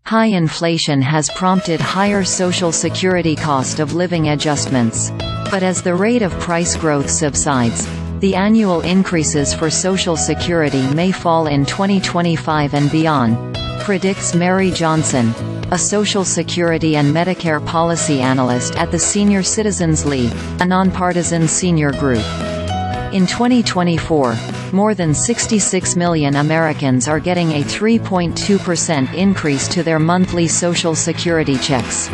High inflation has prompted higher Social Security cost of living adjustments. But as the rate of price growth subsides, the annual increases for Social Security may fall in 2025 and beyond, predicts Mary Johnson, a Social Security and Medicare policy analyst at the Senior Citizens League, a nonpartisan senior group. In 2024, more than 66 million Americans are getting a 3.2% increase to their monthly Social Security checks.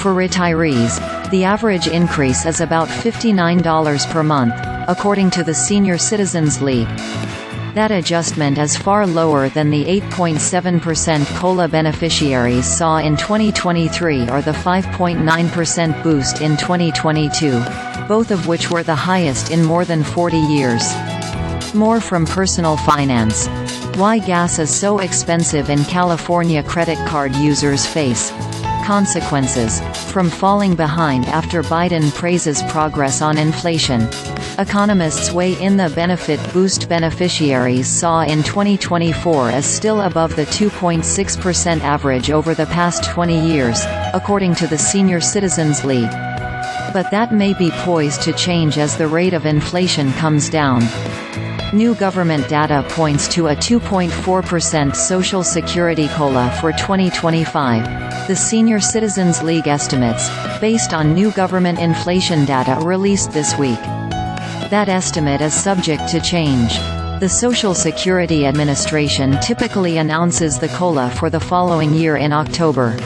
For retirees, the average increase is about $59 per month, according to the Senior Citizens League. That adjustment is far lower than the 8.7% COLA beneficiaries saw in 2023 or the 5.9% boost in 2022, both of which were the highest in more than 40 years. More from Personal Finance. Why gas is so expensive in California. Credit card users face consequences from falling behind after Biden praises progress on inflation. Economists weigh in the benefit boost beneficiaries saw in 2024 is still above the 2.6% average over the past 20 years, according to the Senior Citizens League. But that may be poised to change as the rate of inflation comes down. New government data points to a 2.4% Social Security COLA for 2025, the Senior Citizens League estimates, based on new government inflation data released this week. That estimate is subject to change. The Social Security Administration typically announces the COLA for the following year in October.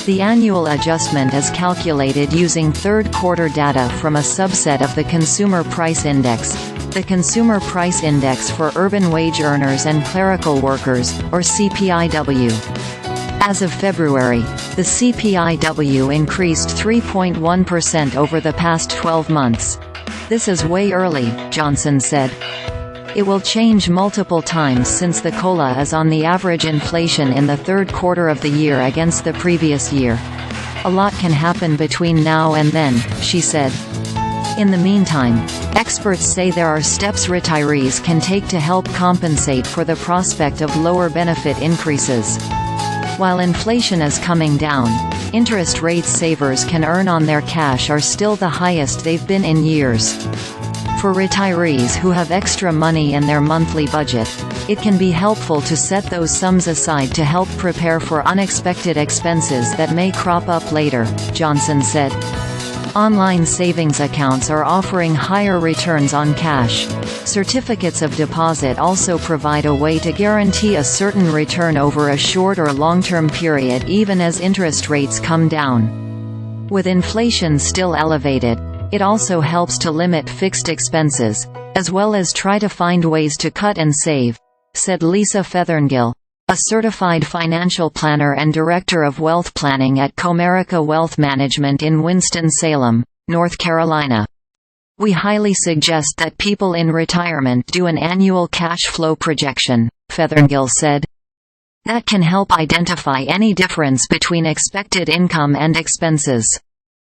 The annual adjustment is calculated using third-quarter data from a subset of the Consumer Price Index, the Consumer Price Index for urban wage earners and clerical workers, or CPI-W. As of February, the CPI-W increased 3.1% over the past 12 months. This is way early, Johnson said. It will change multiple times since the COLA is on the average inflation in the third quarter of the year against the previous year. A lot can happen between now and then, she said. In the meantime, experts say there are steps retirees can take to help compensate for the prospect of lower benefit increases. While inflation is coming down, interest rates savers can earn on their cash are still the highest they've been in years. For retirees who have extra money in their monthly budget, it can be helpful to set those sums aside to help prepare for unexpected expenses that may crop up later, Johnson said. Online savings accounts are offering higher returns on cash. Certificates of deposit also provide a way to guarantee a certain return over a short or long-term period even as interest rates come down. With inflation still elevated, it also helps to limit fixed expenses, as well as try to find ways to cut and save, said Lisa Featherngill, a certified financial planner and director of wealth planning at Comerica Wealth Management in Winston-Salem, North Carolina. We highly suggest that people in retirement do an annual cash flow projection, Featherngill said. That can help identify any difference between expected income and expenses.